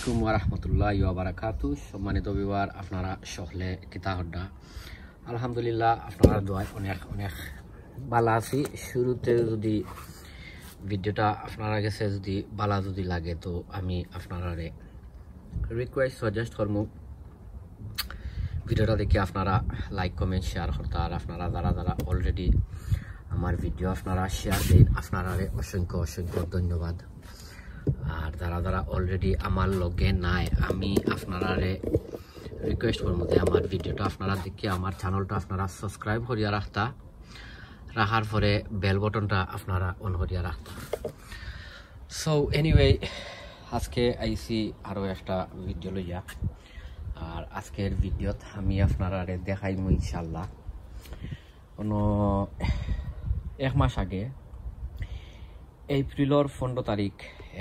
আলাইকুম ওয়া রাহমাতুল্লাহি ওয়া বারাকাতুহু। সম্মানিত ভিউয়ার, আপনারা সকলে কিতা হড্ডা? আলহামদুলিল্লাহ, আপনারা দোয়ায় অনেক অনেক ভালো আছি। শুরুতে যদি ভিডিওটা আপনারা কাছে যদি ভালো যদি লাগে, তো আমি আপনারা রিকোয়েস্ট সাজেস্ট করবো ভিডিওটা দেখে আপনারা লাইক কমেন্ট শেয়ার করতে। আর আপনারা যারা অলরেডি আমার ভিডিও আপনারা শেয়ার দেন, আপনারা অসংখ্য অসংখ্য ধন্যবাদ। আর যারা অলরেডি আমার লগে নাই, আমি আপনারা রিকোয়েস্ট করবো যে আমার ভিডিওটা আপনারা দেখে আমার চ্যানেলটা আপনারা সাবস্ক্রাইব করিয়া রাখার পরে বেল বটনটা আপনারা অন করিয়া রাখতা। সো এনিওয়ে, আজকে আইসি আরও একটা ভিডিও লইয়া। আর আজকের ভিডিওত আমি আপনারা দেখাইমু ইনশাল্লাহ কোনো এক মাস আগে এপ্রিলের 15 তারিখ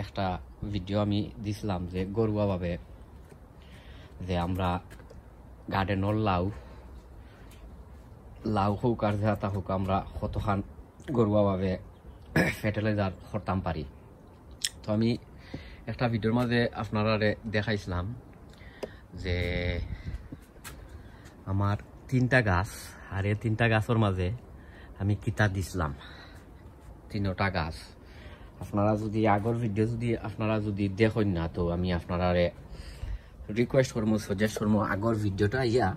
একটা ভিডিও আমি দিছিলাম যে গরুয়াভাবে যে আমরা গার্ডেনের লাউ হোক আর যাতা হোক আমরা কতখান গরুয়াভাবে ফার্টিলাইজার করতাম পারি। তো আমি একটা ভিডিওর মাঝে আপনারা দেখাইছিলাম যে আমার 3টা গাছ, আর এই 3টা গাছের মাঝে আমি কিতা দিছিলাম 3টা গাছ। আপনারা যদি আগর ভিডিও যদি আপনারা যদি দেখেন না, তো আমি আপনারা রিকোয়েস্ট করবো সাজেস্ট করবো আগর ভিডিওটা ইয়া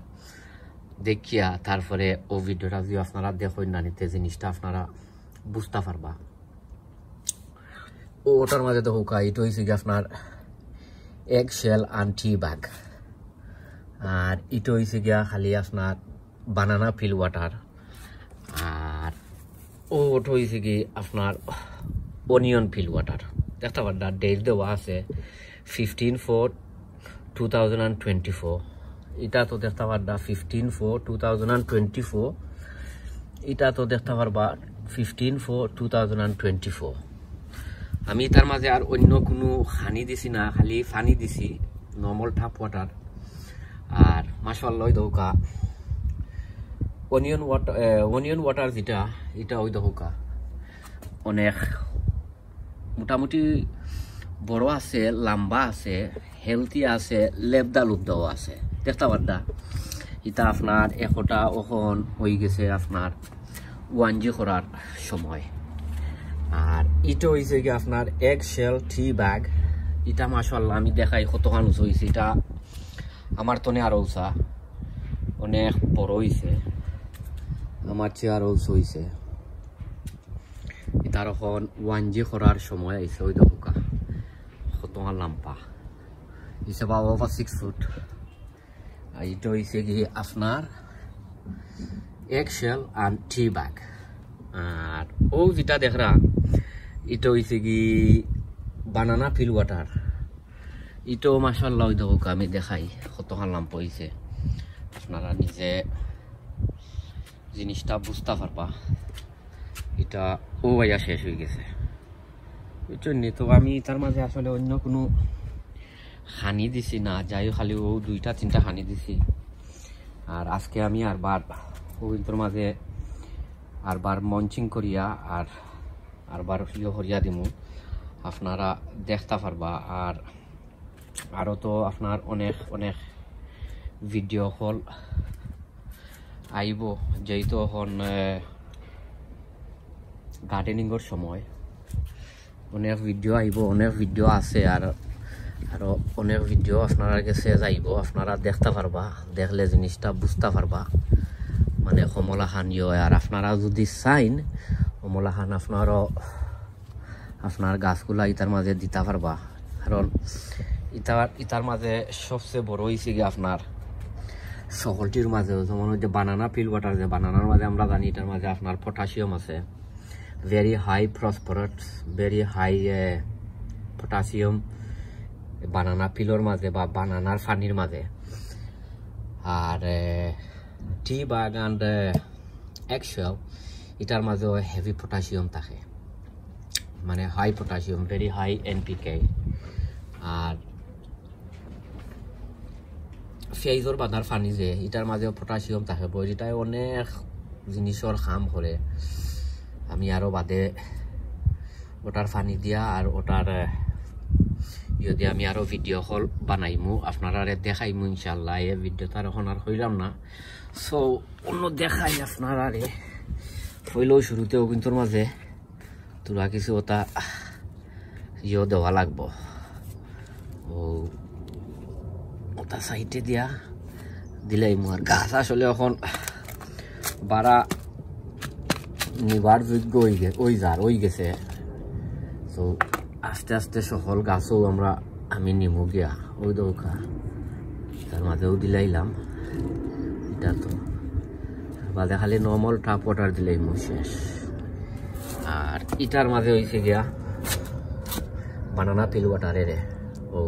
দেখিয়া তারপরে ও ভিডিওটা যদি আপনারা দেখেন না, নিতে জিনিসটা আপনারা বুঝতে পারবা। ওটার মাঝে তো হোকা এটা হয়েছে কি আপনার egg shell and tea bag, আর এটা হয়েছে গিয়া খালি আপনার বানানা ফিল ওয়াটার, আর ওটা হয়েছে কি আপনার অনিয়ন ফিল ওয়াটার। দেখতে পারটা ডেট দেওয়া আছে 15/4/2024। এটা তো দেখতে পারবা 15/4/2024। এটা তো দেখতে পারবা 15/4/2024। আমি তার মাঝে আর অন্য কোনো হানি দিছি না, খালি পানি দিছি নর্মাল টাপ ওয়াটার। আর মাশাআল্লাহ দৌকা অনিয়ন ওয়াটার যেটা এটা ওই দৌকা অনেক মোটামুটি বড় আছে, লম্বা আছে, হেলথি আছে, লেবদা লুবদাও আছে। দেখতে পারদা এটা আপনার একটা ওখন হয়ে গেছে আপনার 1G করার সময়। আর এটা হয়েছে কি আপনার এগ শেল টি ব্যাগ। এটা মাশাআল্লাহ আমি দেখাই কতখান উঁচু হয়েছে। এটা আমার তনে আরো উঁচা, অনেক বড় হয়েছে, আমার চেয়ে আরো উঁচু হয়েছে। এটার এখন 1G করার সময় আইসে। ওই দেখা কতখান লাম্পা হিসেবে ওভার 6 ফুট। আর এটা হয়েছে কি আপনার egg shell and tea bag. আর ও যেটা দেখরা এটা হয়েছে কি বানানা ফিল ওয়াটার। এটাও মাশাআল্লাহ ওই দেখা আমি দেখাই কতখান লাম্পা হয়েছে। আপনারা নিজে জিনিসটা বুঝতে পারবা। এটা ও ভাইয়া শেষ হয়ে গেছে বুঝছেন। তো আমি তার মাঝে আসলে অন্য কোনো হানি দিছি না, যাই খালি ও 2-3টা হানি দিছি। আর আজকে আমি ওইটার মাঝে আরবার মঞ্চিং করিয়া আরবার হরিয়া দিমু, আপনারা দেখতে পারবা। আর আরও তো আপনার অনেক অনেক ভিডিও কল আইব, যেহেতু এখন গার্ডেনিংয়ের সময় অনেক ভিডিও আইব, অনেক ভিডিও আছে। আরো অনেক ভিডিও আপনার কাছে যাইব, আপনারা দেখতে পারবা। দেখলে জিনিসটা বুঝতে পারবা মানে কমলা খান ইয়ে। আর আপনারা যদি চাইন কমলা খান আপনার গাছগুলা ইটার মাঝে দিতে পারবা। কারণ ইটার মাঝে সবচেয়ে বড় হয়েছে কি আপনার সকলটির মাঝে, যেমন ওই যে বানানা ফিল ওয়াটার, যে বানানার মাঝে আমরা জানি এটার মাঝে আপনার পটাশিয়াম আছে, very high phosphorus, very high potassium banana পিলোর মাঝে বা বানানার পানির মাঝে। আর টি ব্যাগ অ্যান্ড এগশেল এটার মাঝে হেভি পটাশিয়াম থাকে, মানে high potassium, very high NPK। আর পেঁয়াজর বাঁধার পানি যে এটার মাঝেও পটাশিয়াম থাকে, এটাই অনেক জিনিসের কাম করে। আমি আরো বাদে ওটার পানি দিয়া আর ওটার ভিডিও দিয়ে আমি আরো ভিডিও কল বানাইমু আপনারা দেখাইমু ইনশাআল্লাহ। এই ভিডিওটা এখন আর হইলাম না, সো অন্য দেখাই আপনারা হইলেও শুরুতেও কিন্তু মাঝে তোরা কিছু ওটা দেওয়া লাগবো। ও ওটা সাইডে দিয়া দিলাই আর গাছ আসলে এখন বাড়া নিবার যোগ্য হয়ে গেছে। তো আস্তে আস্তে সকল গাছও আমি নিমু গিয়া ওই দৌকা তার মাঝেও দিলাইলাম। এটা তো বাদে খালি নর্মাল টাপ ওয়াটার দিলাই শেষ। আর ইটার মাঝে হয়েছে গিয়া বানানা পিল ওয়াটারে রে ও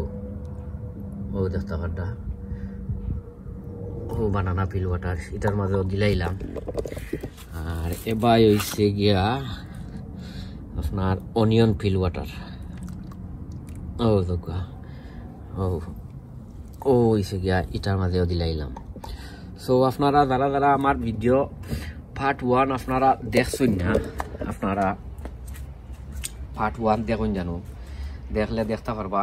দেখতে পারটা ও বানানা পিল ওয়াটার এটার মাঝেও দিলাইলাম। আর এবার হয়েছে গিয়া আপনার অনিয়ন পিল ওয়াটার ও দোকা ও হয়েছে গিয়া এটার মাঝেও দিলাইলাম। সো আপনারা যারা আমার ভিডিও পার্ট 1 আপনারা দেখছেন না, আপনারা পার্ট 1 দেখুন জানো, দেখলে দেখতে পারবা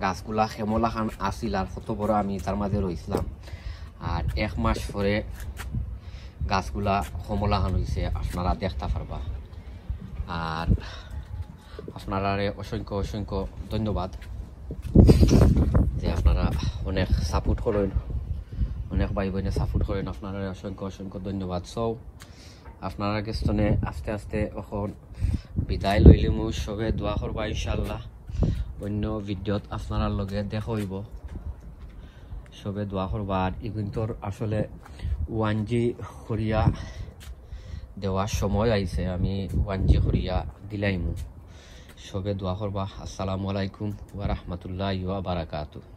গাছগুলা খেমলা খান আসিল আর কত বড় আমি তার মাঝে রয়েছিলাম। আর 1 মাস পরে গাছগুলা কমলা খান হয়েছে, আপনারা দেখতে পারবা। আর আপনারা অসংখ্য অসংখ্য ধন্যবাদ যে আপনারা অনেক সাপোর্ট করেন, অনেক ভাই বোনে সাপোর্ট করেন, আপনারা অসংখ্য অসংখ্য ধন্যবাদ। সব আপনারা গেস্তনে আস্তে আস্তে এখন বিদায় লইলে মু সবে দোয়া করবা ইনশাআল্লাহ। অন্য ভিডিওত আপনারা লগে দেখা হইব, সবে দোয়া করবা। আর ইগুন্তর আসলে 1G খরিয়া দেওয়ার সময় আইছে, আমি 1G খরিয়া দিলাইমু। সবে দোয়া করবা। আসসালামু আলাইকুম ওয়া রাহমাতুল্লাহি ওয়া বারাকাতুহু।